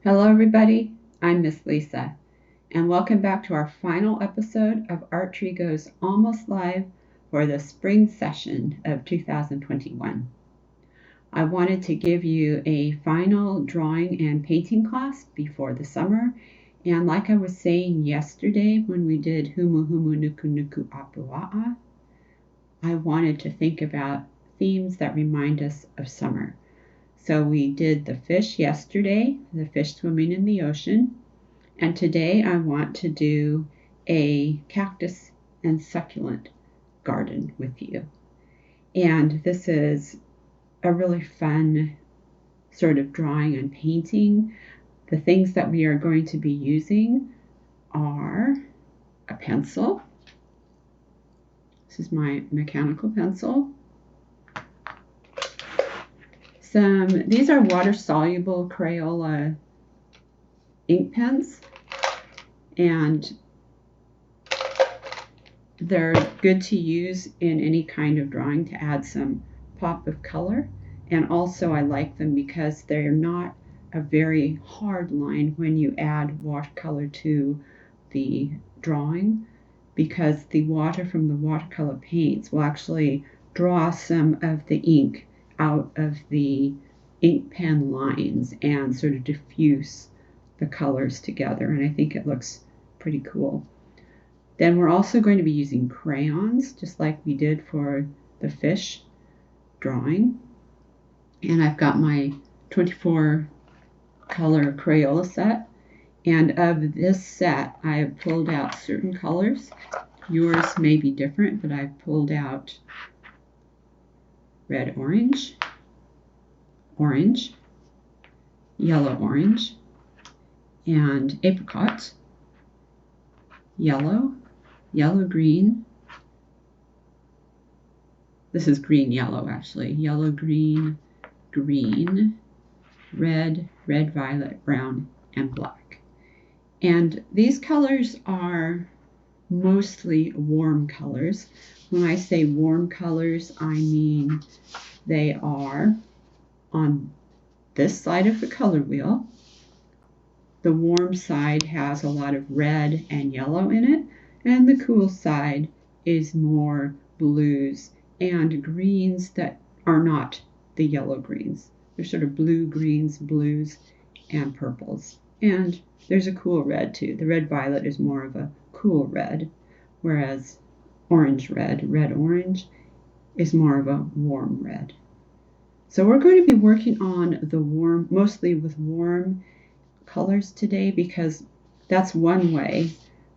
Hello everybody, I'm Miss Lisa, and welcome back to our final episode of ARTREE Goes Almost Live for the spring session of 2021. I wanted to give you a final drawing and painting class before the summer, and like I was saying yesterday when we did Humu Humu Nuku Nuku Apua'a, I wanted to think about themes that remind us of summer. So we did the fish yesterday, the fish swimming in the ocean, and today I want to do a cactus and succulent garden with you. And this is a really fun sort of drawing and painting. The things that we are going to be using are a pencil. This is my mechanical pencil. These are water-soluble Crayola ink pens, and they're good to use in any kind of drawing to add some pop of color. And also I like them because they're not a very hard line when you add watercolor to the drawing, because the water from the watercolor paints will actually draw some of the ink out of the ink pen lines and sort of diffuse the colors together, and I think it looks pretty cool. Then we're also going to be using crayons, just like we did for the fish drawing. And I've got my 24 color Crayola set, and of this set I have pulled out certain colors. Yours may be different, but I've pulled out red orange, orange, yellow orange, and apricot, yellow, yellow green. This is green yellow actually. Yellow green, green, red, red violet, brown, and black. And these colors are mostly warm colors. When I say warm colors, I mean they are on this side of the color wheel. The warm side has a lot of red and yellow in it, and the cool side is more blues and greens that are not the yellow greens. They're sort of blue greens, blues, and purples. And there's a cool red too. The red violet is more of a cool red, whereas orange red, red orange, is more of a warm red. So we're going to be working on the warm, mostly with warm colors today, because that's one way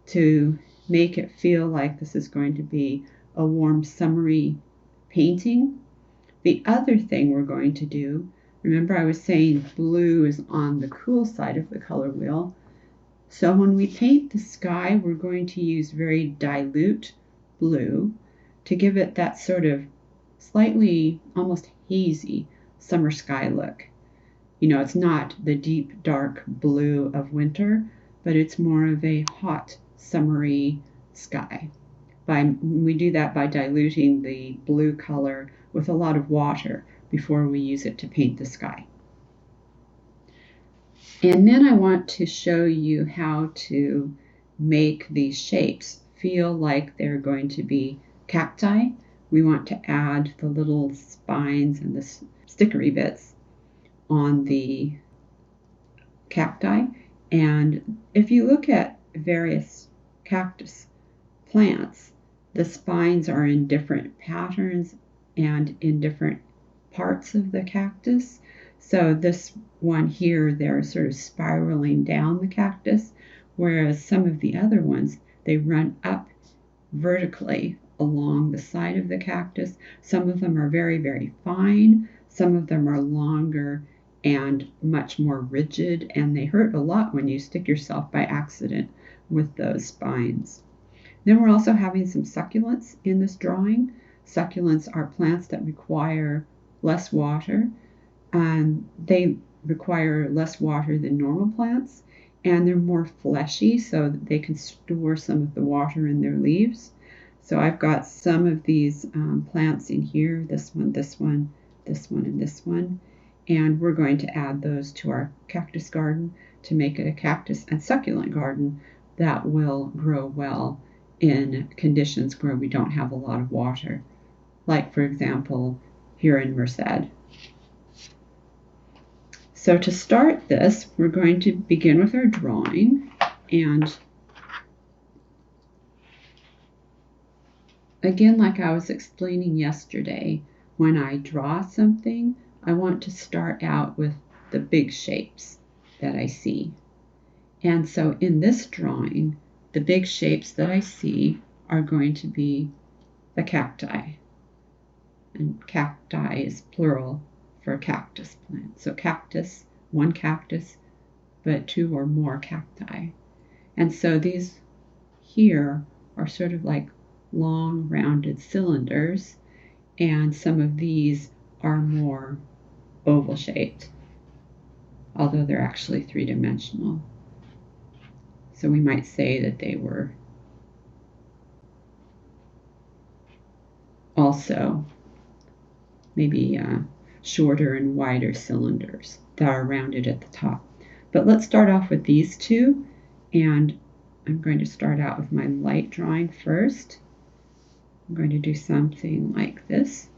to make it feel like this is going to be a warm, summery painting. The other thing we're going to do, remember I was saying blue is on the cool side of the color wheel. So when we paint the sky, we're going to use very dilute blue to give it that sort of slightly almost hazy summer sky look. You know, it's not the deep dark blue of winter, but it's more of a hot summery sky. We do that by diluting the blue color with a lot of water before we use it to paint the sky. And then I want to show you how to make these shapes feel like they're going to be cacti. We want to add the little spines and the stickery bits on the cacti. And if you look at various cactus plants, the spines are in different patterns and in different parts of the cactus. So this one here, they're sort of spiraling down the cactus, whereas some of the other ones, they run up vertically along the side of the cactus. Some of them are very, very fine. Some of them are longer and much more rigid, and they hurt a lot when you stick yourself by accident with those spines. Then we're also having some succulents in this drawing. Succulents are plants that require less water, and they require less water than normal plants, and they're more fleshy so that they can store some of the water in their leaves. So I've got some of these plants in here, this one, this one, this one, and this one. And we're going to add those to our cactus garden to make it a cactus and succulent garden that will grow well in conditions where we don't have a lot of water, like for example here in Merced. So to start this, we're going to begin with our drawing, and again, like I was explaining yesterday, when I draw something, I want to start out with the big shapes that I see. And so in this drawing, the big shapes that I see are going to be the cacti. And cacti is plural for a cactus plant. So cactus, one cactus, but two or more cacti. And so these here are sort of like long rounded cylinders, and some of these are more oval shaped, although they're actually three-dimensional. So we might say that they were also maybe shorter and wider cylinders that are rounded at the top. But let's start off with these two, and I'm going to start out with my light drawing first. I'm going to do something like this.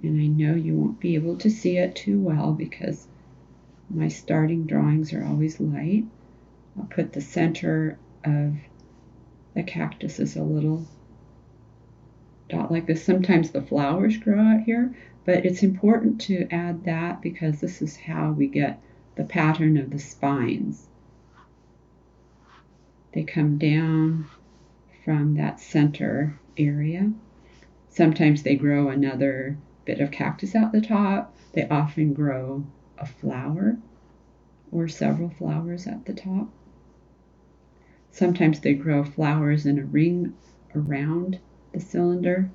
And I know you won't be able to see it too well because my starting drawings are always light. I'll put the center of the cactus as a little dot like this. Sometimes the flowers grow out here, but it's important to add that because this is how we get the pattern of the spines. They come down from that center area. Sometimes they grow another bit of cactus out the top. They often grow a flower or several flowers at the top. Sometimes they grow flowers in a ring around the cylinder.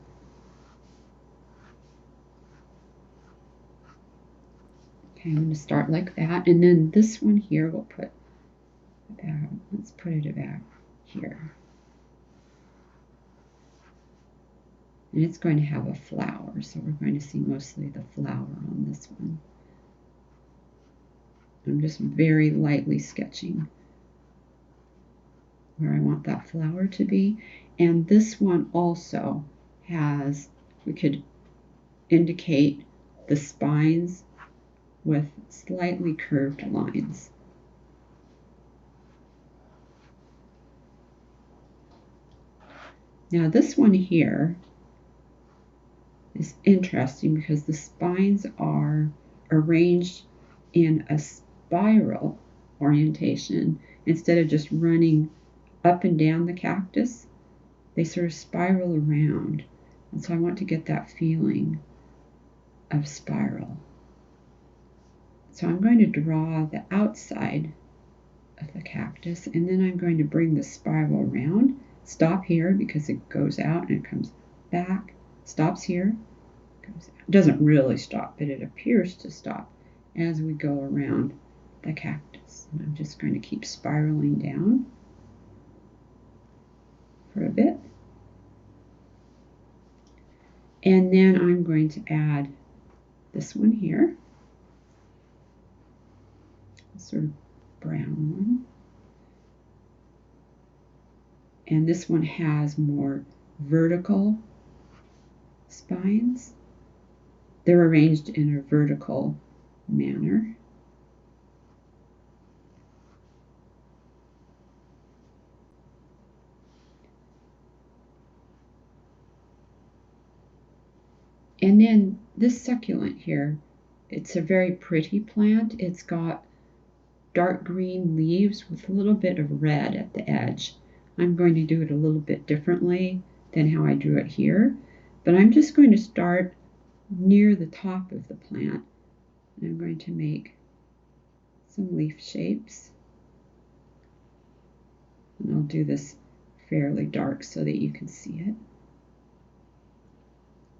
Okay, I'm going to start like that, and then this one here we'll put about, let's put it about here. And it's going to have a flower, so we're going to see mostly the flower on this one. I'm just very lightly sketching where I want that flower to be. And this one also has, we could indicate the spines with slightly curved lines. Now this one here is interesting because the spines are arranged in a spiral orientation. Instead of just running up and down the cactus, they sort of spiral around. And so I want to get that feeling of spiral. So I'm going to draw the outside of the cactus, and then I'm going to bring the spiral around. Stop here because it goes out and it comes back. Stops here. Goes out. It doesn't really stop, but it appears to stop as we go around the cactus. And I'm just going to keep spiraling down for a bit. And then I'm going to add this one here, sort of brown one. And this one has more vertical spines. They're arranged in a vertical manner. And then this succulent here, it's a very pretty plant. It's got dark green leaves with a little bit of red at the edge. I'm going to do it a little bit differently than how I drew it here, but I'm just going to start near the top of the plant, and I'm going to make some leaf shapes. And I'll do this fairly dark so that you can see it.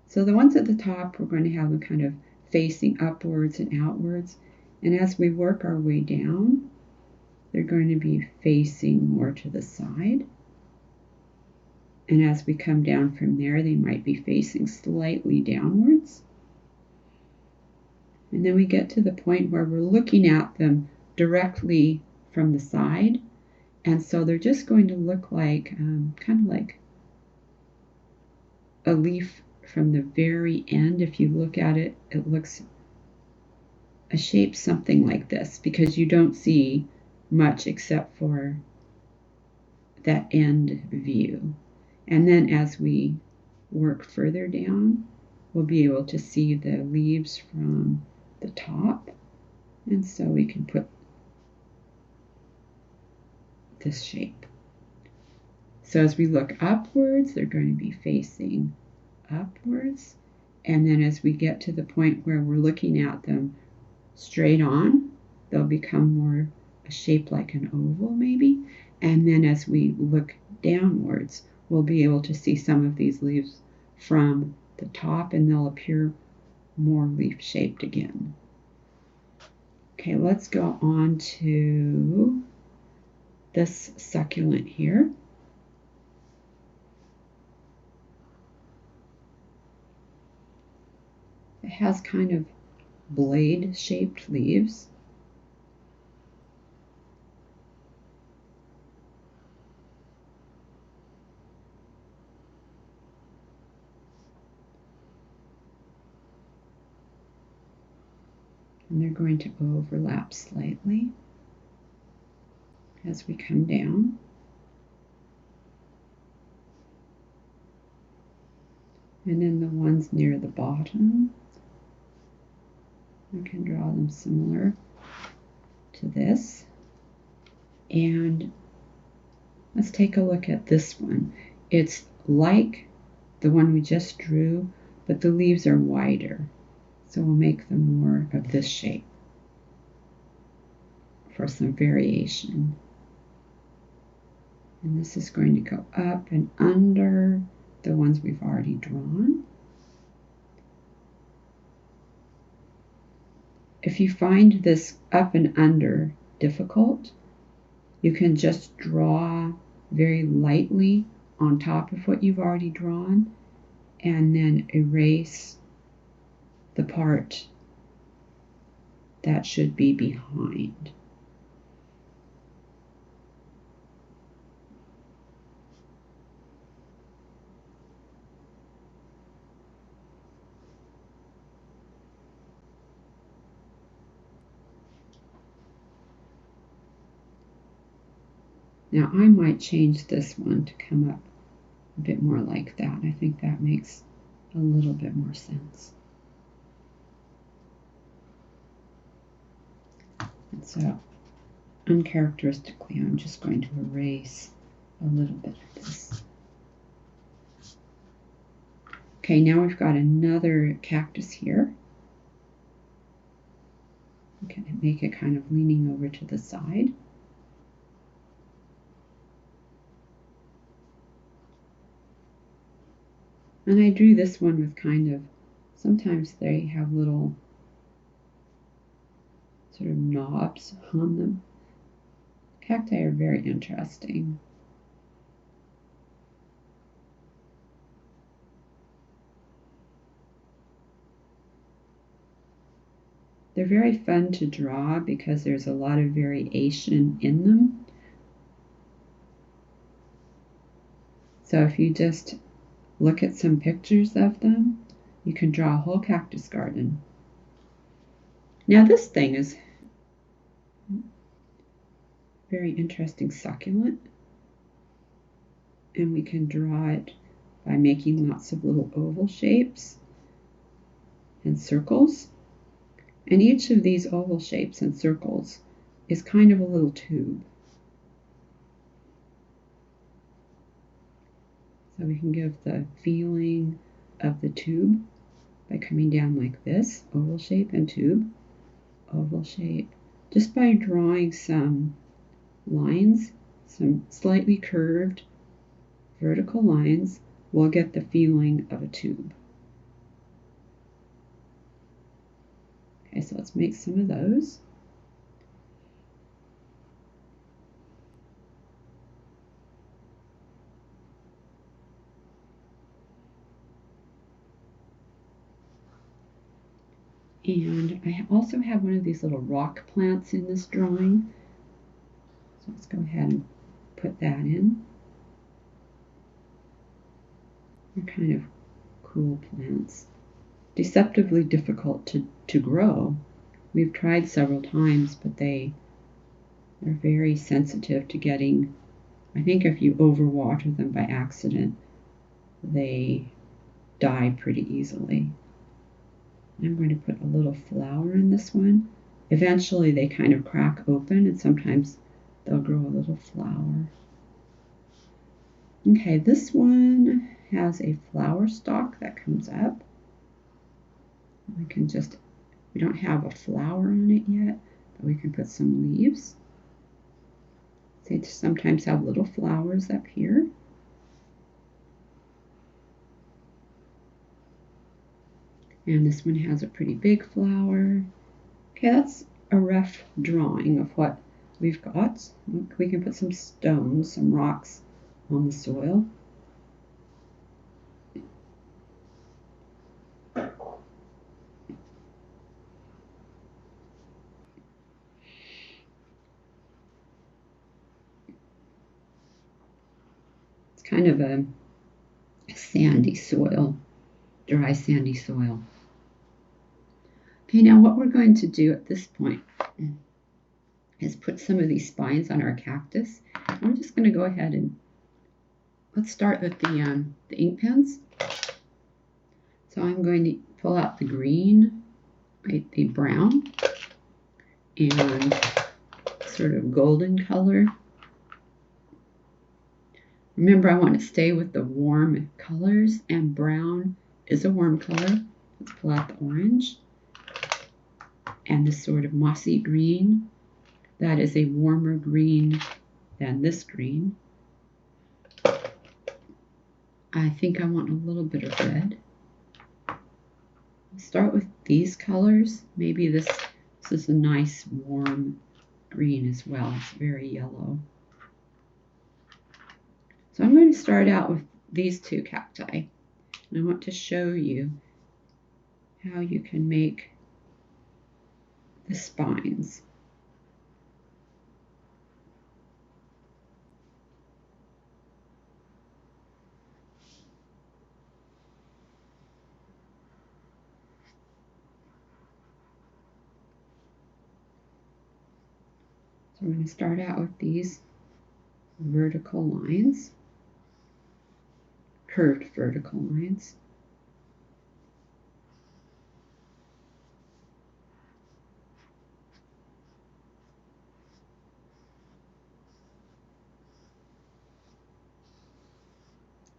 So the ones at the top, we're going to have them kind of facing upwards and outwards. And as we work our way down, they're going to be facing more to the side. And as we come down from there, they might be facing slightly downwards. And then we get to the point where we're looking at them directly from the side. And so they're just going to look like, kind of like a leaf from the very end. If you look at it, it looks a shape something like this, because you don't see much except for that end view. And then as we work further down, we'll be able to see the leaves from the top. And so we can put this shape. So as we look upwards, they're going to be facing upwards. And then as we get to the point where we're looking at them straight on, they'll become more a shape like an oval maybe. And then as we look downwards, we'll be able to see some of these leaves from the top, and they'll appear more leaf-shaped again. Okay, let's go on to this succulent here. It has kind of blade-shaped leaves. And they're going to overlap slightly as we come down. And then the ones near the bottom, we can draw them similar to this. And let's take a look at this one. It's like the one we just drew, but the leaves are wider. So we'll make them more of this shape for some variation. And this is going to go up and under the ones we've already drawn. If you find this up and under difficult, you can just draw very lightly on top of what you've already drawn and then erase the part that should be behind. Now I might change this one to come up a bit more like that. I think that makes a little bit more sense. And so uncharacteristically, I'm just going to erase a little bit of this. Okay, now we've got another cactus here. We can make it kind of leaning over to the side. And I drew this one with kind of, sometimes they have little sort of knobs on them. Cacti are very interesting. They're very fun to draw because there's a lot of variation in them. So if you just look at some pictures of them, you can draw a whole cactus garden. Now this thing is very interesting succulent, and we can draw it by making lots of little oval shapes and circles. And each of these oval shapes and circles is kind of a little tube. So we can give the feeling of the tube by coming down like this, oval shape and tube, oval shape, just by drawing some lines, some slightly curved vertical lines, we'll get the feeling of a tube. Okay, so let's make some of those. And I also have one of these little rock plants in this drawing. So let's go ahead and put that in. They're kind of cool plants. Deceptively difficult to grow. We've tried several times, but they're very sensitive to getting, I think if you overwater them by accident, they die pretty easily. I'm going to put a little flower in this one. Eventually they kind of crack open and sometimes they'll grow a little flower. Okay, this one has a flower stalk that comes up. We don't have a flower on it yet, but we can put some leaves. They sometimes have little flowers up here. And this one has a pretty big flower. Okay, that's a rough drawing of what we've got. We can put some stones, some rocks on the soil. It's kind of a sandy soil, dry sandy soil. Okay, now what we're going to do at this point is put some of these spines on our cactus. We're just going to go ahead and let's start with the ink pens. So I'm going to pull out the green, the brown, and sort of golden color. Remember, I want to stay with the warm colors, and brown is a warm color. Let's pull out the orange. And this sort of mossy green, that is a warmer green than this green. I think I want a little bit of red. I'll start with these colors. Maybe this is a nice warm green as well. It's very yellow. So I'm going to start out with these two cacti. And I want to show you how you can make the spines. So I'm going to start out with these vertical lines, curved vertical lines.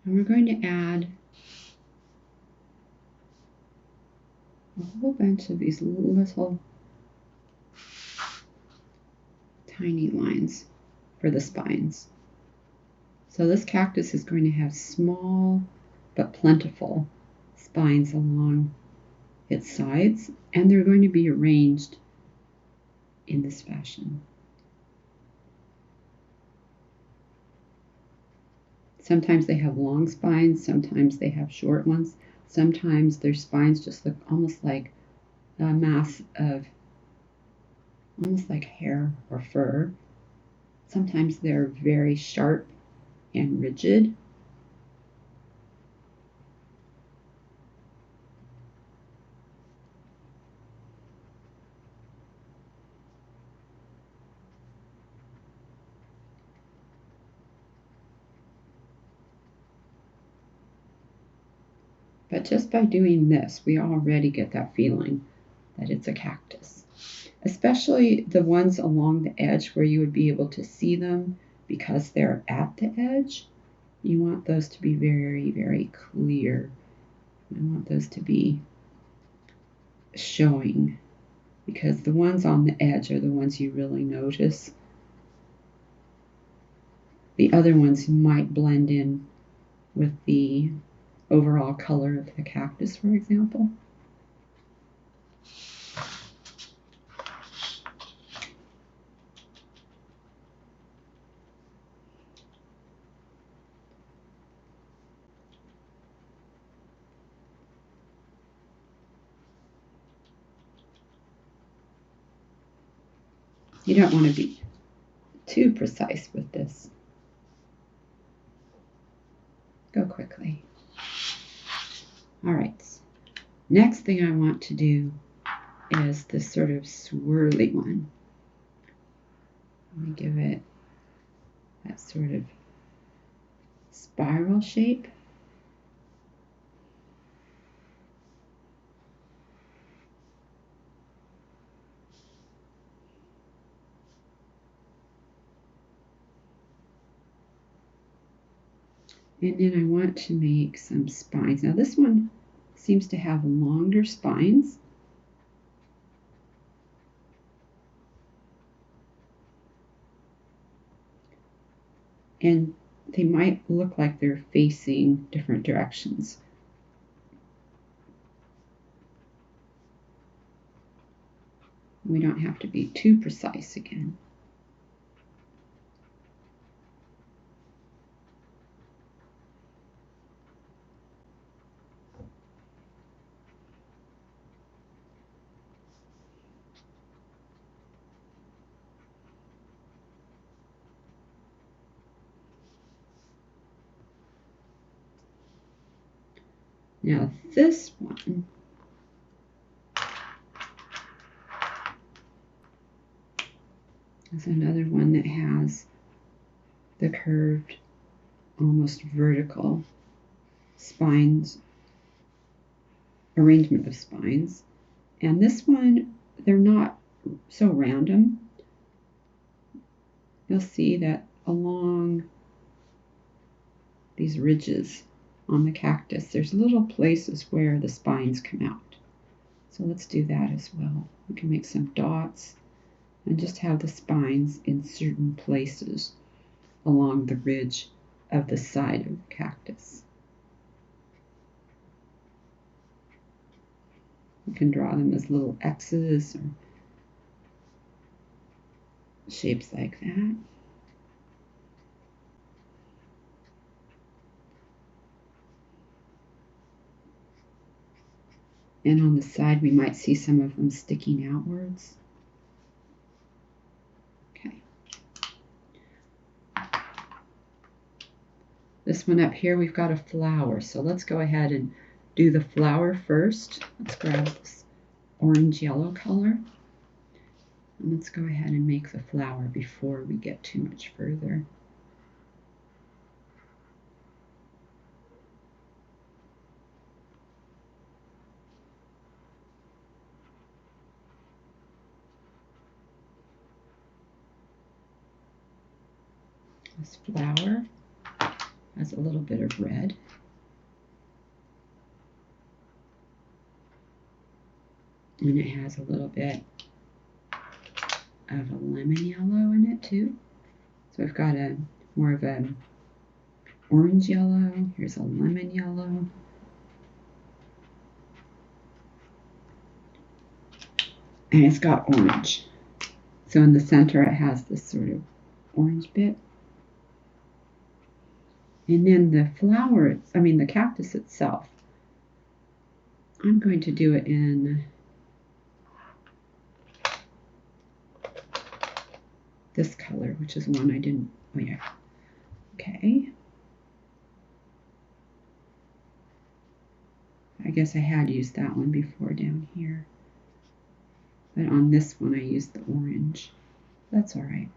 And we're going to add a whole bunch of these little tiny lines for the spines. So this cactus is going to have small but plentiful spines along its sides, and they're going to be arranged in this fashion. Sometimes they have long spines, sometimes they have short ones, sometimes their spines just look almost like a mass of, almost like hair or fur. Sometimes they're very sharp and rigid. But just by doing this, we already get that feeling that it's a cactus. Especially the ones along the edge where you would be able to see them because they're at the edge. You want those to be very, very clear. You want those to be showing, because the ones on the edge are the ones you really notice. The other ones might blend in with the overall color of the cactus, for example. You don't want to be too precise with this. Go quickly. All right. Next thing I want to do is this sort of swirly one. Let me give it that sort of spiral shape. And then I want to make some spines. Now this one seems to have longer spines. And they might look like they're facing different directions. We don't have to be too precise again. Now this one is another one that has the curved, almost vertical spines, arrangement of spines. And this one, they're not so random. You'll see that along these ridges on the cactus, there's little places where the spines come out. So let's do that as well. We can make some dots and just have the spines in certain places along the ridge of the side of the cactus. You can draw them as little X's or shapes like that. And on the side, we might see some of them sticking outwards. Okay. This one up here, we've got a flower. So let's go ahead and do the flower first. Let's grab this orange-yellow color. And let's go ahead and make the flower before we get too much further. This flower has a little bit of red. And it has a little bit of a lemon yellow in it too. So we've got a more of an orange yellow. Here's a lemon yellow. And it's got orange. So in the center it has this sort of orange bit. And then the flower, the cactus itself, I'm going to do it in this color, which is one I didn't, oh yeah, okay. I guess I had used that one before down here. But on this one I used the orange. That's all right.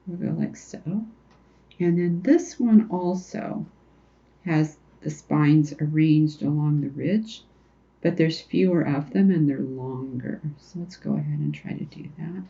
We'll go like so. And then this one also has the spines arranged along the ridge, but there's fewer of them and they're longer. So let's go ahead and try to do that.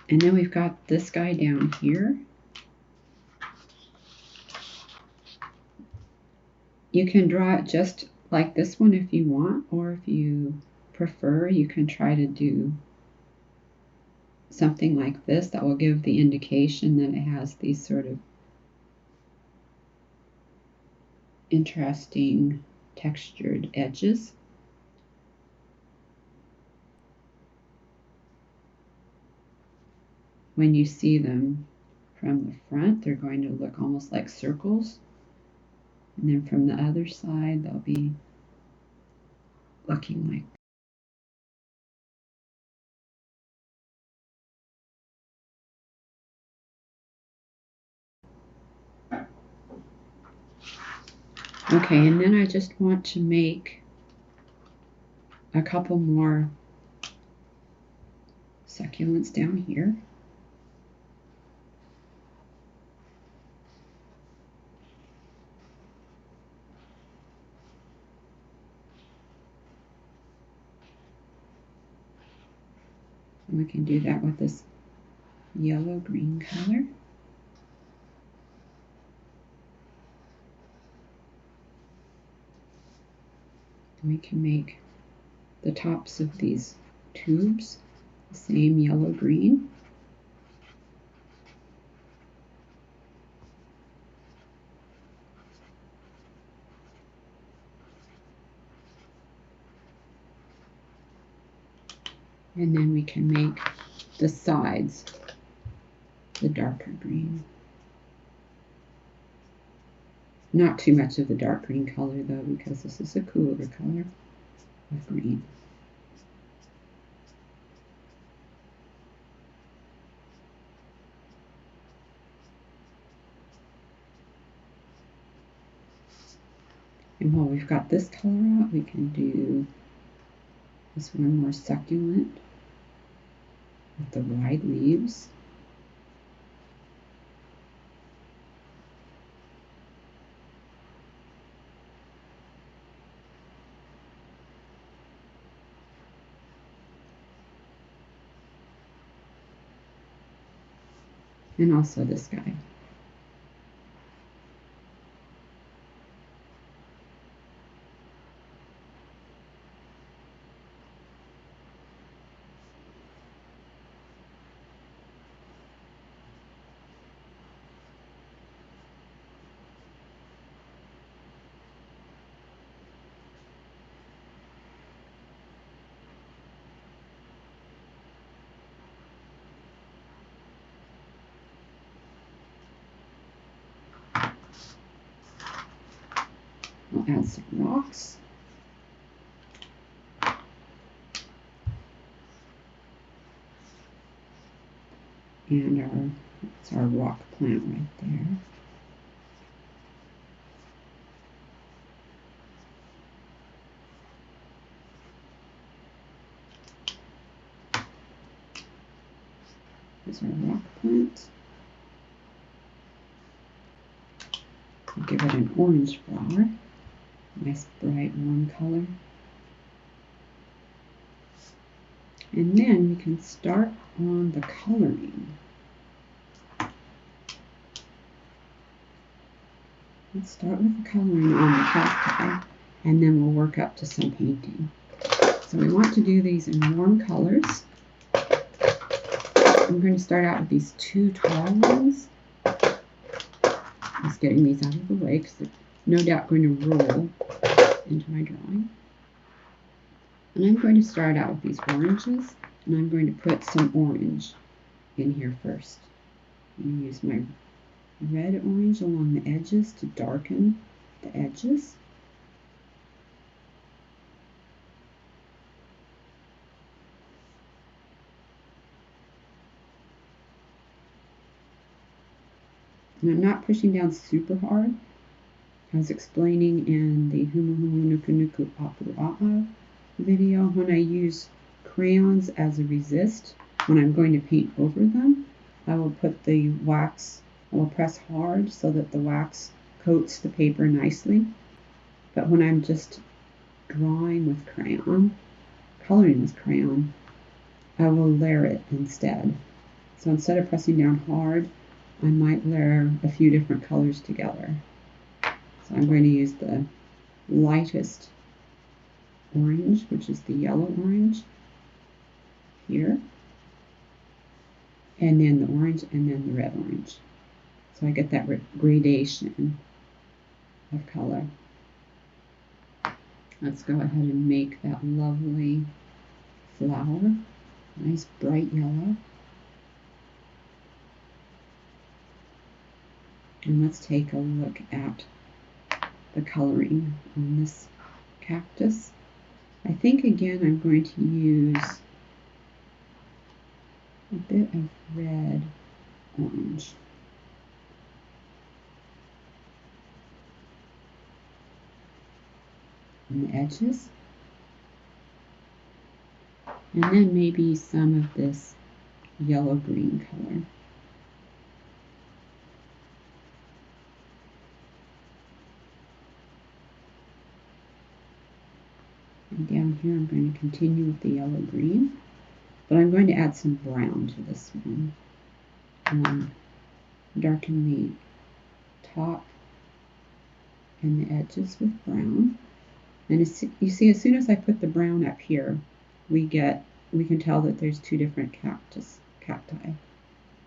And then we've got this guy down here. You can draw it just like this one if you want, or if you prefer, you can try to do something like this that will give the indication that it has these sort of interesting textured edges. when you see them from the front, they're going to look almost like circles. And then from the other side, they'll be looking like. Okay, and then I just want to make a couple more succulents down here. And we can do that with this yellow-green color. And we can make the tops of these tubes the same yellow-green. And then we can make the sides the darker green. Not too much of the dark green color though, because this is a cooler color of green. And while we've got this color out, we can do this one more succulent with the wide leaves. And also this guy. We'll add some rocks. And it's our rock plant right there. There's our rock plant. We'll give it an orange flower. Nice bright warm color. And then we can start on the coloring. Let's start with the coloring on the cacti, and then we'll work up to some painting. So we want to do these in warm colors. I'm going to start out with these two tall ones. Just getting these out of the way because they're no doubt going to roll into my drawing. And I'm going to start out with these oranges, and I'm going to put some orange in here first. I'm going to use my red orange along the edges to darken the edges. And I'm not pushing down super hard. I was explaining in the Humu Humu Nuku Nuku Apu A'a video, when I use crayons as a resist, when I'm going to paint over them, I will put the wax, I will press hard so that the wax coats the paper nicely. But when I'm just drawing with crayon, coloring with crayon, I will layer it instead. So instead of pressing down hard, I might layer a few different colors together. So I'm going to use the lightest orange, which is the yellow orange here, and then the orange, and then the red orange. So I get that gradation of color. Let's go ahead and make that lovely flower, nice bright yellow. And let's take a look at the coloring on this cactus. I think again I'm going to use a bit of red orange. On the edges. And then maybe some of this yellow-green color. And down here I'm going to continue with the yellow-green, but I'm going to add some brown to this one. Darken the top and the edges with brown. And you see, as soon as I put the brown up here, we can tell that there's two different cacti.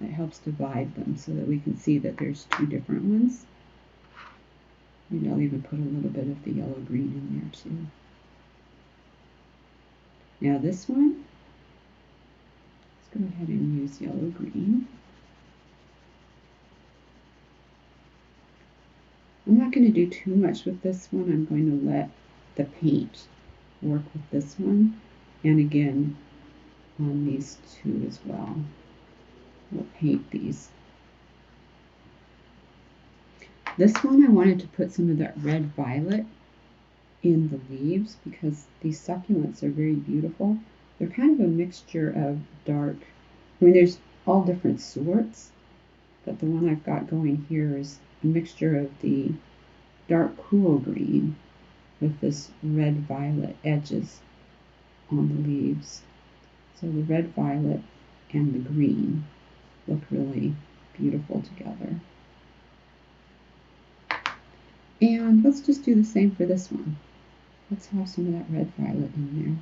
That helps divide them so that we can see that there's two different ones. Maybe I'll even put a little bit of the yellow-green in there too. Now this one, let's go ahead and use yellow-green. I'm not going to do too much with this one. I'm going to let the paint work with this one. And again, on these two as well. We'll paint these. This one I wanted to put some of that red violet in the leaves because these succulents are very beautiful. They're kind of a mixture of dark, I mean there's all different sorts, but the one I've got going here is a mixture of the dark cool green with this red violet edges on the leaves. So the red violet and the green look really beautiful together. And let's just do the same for this one. Let's have some of that red violet in there.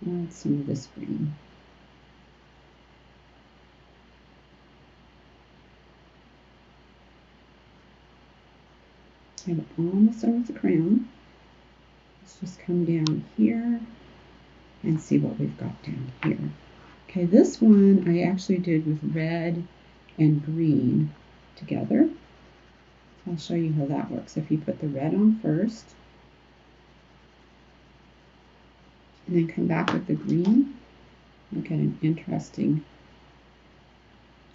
Add some of this green. I have it almost done with the crayon. Let's just come down here and see what we've got down here. Okay, this one I actually did with red and green together. I'll show you how that works. If you put the red on first, and then come back with the green, you'll get an interesting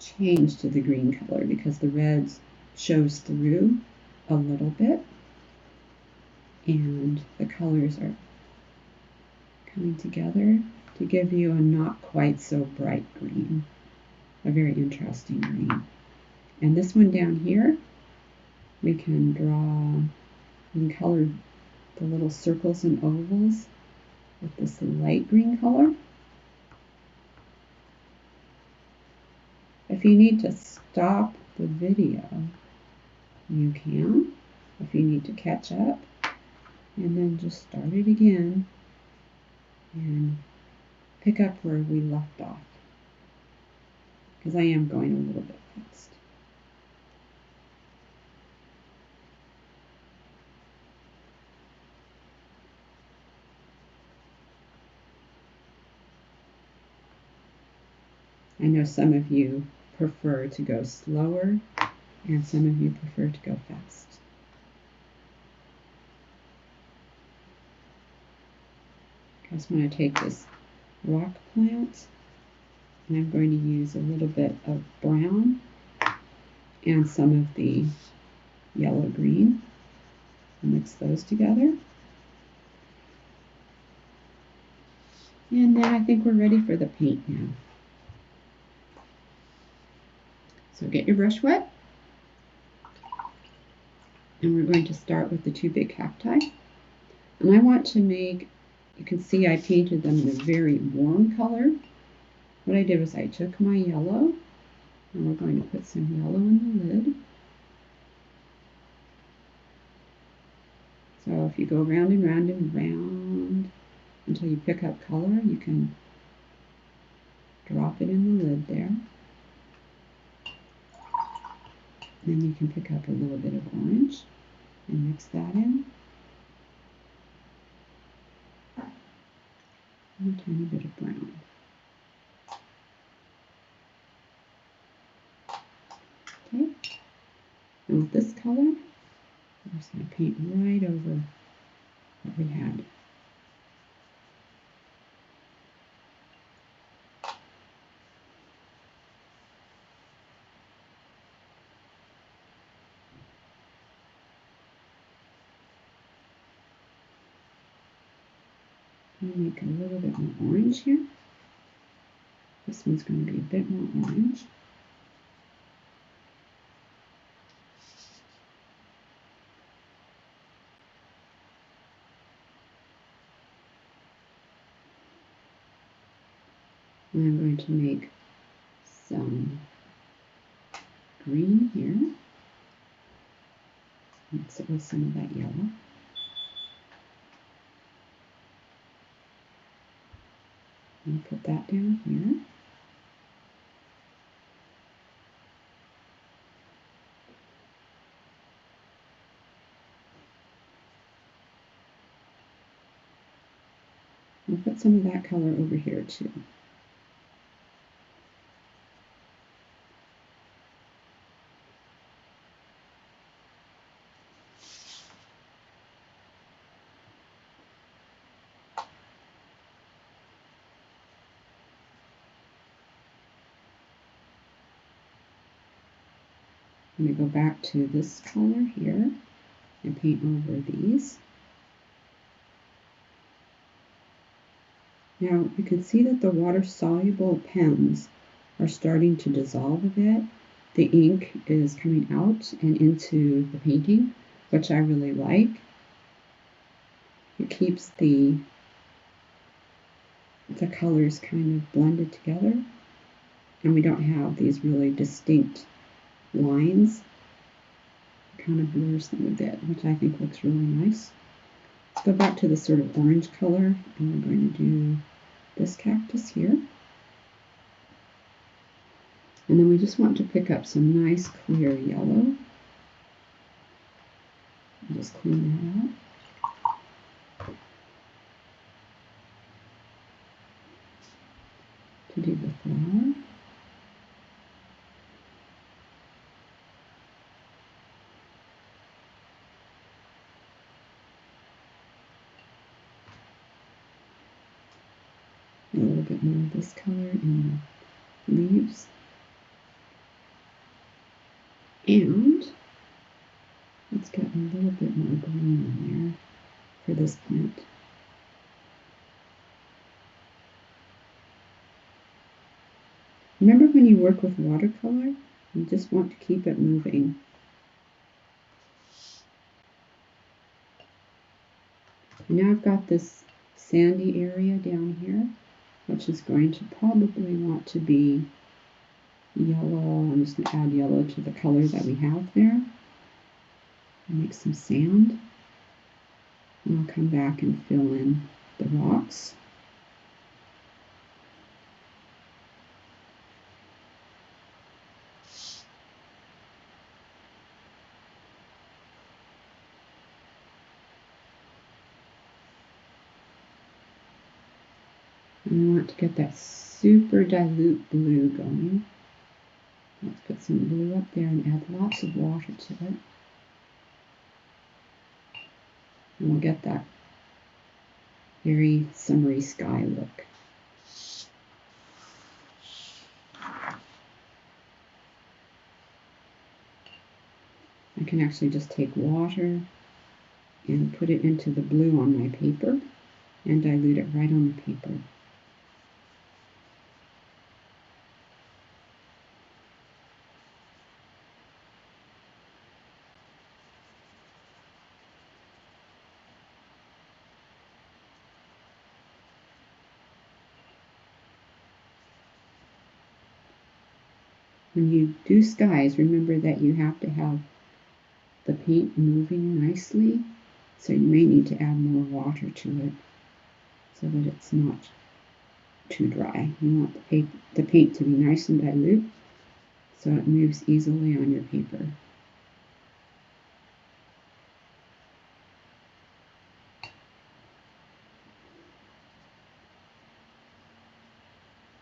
change to the green color because the red shows through a little bit and the colors are coming together to give you a not quite so bright green, a very interesting green. And this one down here, we can color the little circles and ovals with this light green color. If you need to stop the video, you can. If you need to catch up, and then just start it again and pick up where we left off, because I am going a little bit fast. I know some of you prefer to go slower and some of you prefer to go fast. I just want to take this rock plant and I'm going to use a little bit of brown and some of the yellow green and mix those together. And then I think we're ready for the paint now. So get your brush wet. And we're going to start with the two big cacti. And I want to make, you can see I painted them in a very warm color. What I did was I took my yellow, and we're going to put some yellow in the lid. So if you go round and round and round until you pick up color, you can drop it in the lid there. Then you can pick up a little bit of orange and mix that in. And a tiny bit of brown. Okay, and with this color, I'm just going to paint right over what we had. I'm going to make a little bit more orange here. This one's going to be a bit more orange. And I'm going to make some green here. Mix it with some of that yellow. And put that down here. I'll put some of that color over here too. I'm going to go back to this color here and paint over these. Now you can see that the water-soluble pens are starting to dissolve a bit. The ink is coming out and into the painting, which I really like. It keeps the colors kind of blended together, and we don't have these really distinct lines. It kind of blurs them a bit, which I think looks really nice. Let's go back to the sort of orange color, and we're going to do this cactus here. And then we just want to pick up some nice clear yellow. Just clean that up. To do the flower. A little bit more of this color in the leaves. And let's get a little bit more green in there for this plant. Remember, when you work with watercolor, you just want to keep it moving. And now I've got this sandy area down here, which is going to probably want to be yellow. I'm just going to add yellow to the color that we have there. Make some sand. And I'll come back and fill in the rocks. And we want to get that super dilute blue going. Let's put some blue up there and add lots of water to it. And we'll get that very summery sky look. I can actually just take water and put it into the blue on my paper and dilute it right on the paper. When you do skies, remember that you have to have the paint moving nicely, so you may need to add more water to it so that it's not too dry. You want the paint to be nice and dilute so it moves easily on your paper.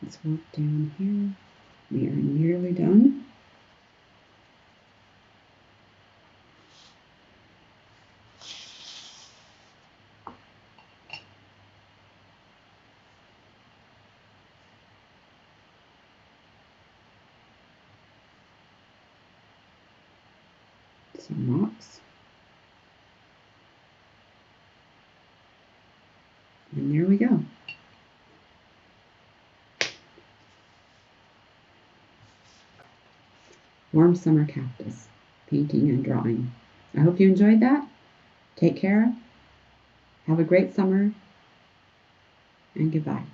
Let's work down here. We are nearly done. Some rocks. And there we go. Warm summer cactus, painting and drawing. I hope you enjoyed that. Take care. Have a great summer. And goodbye.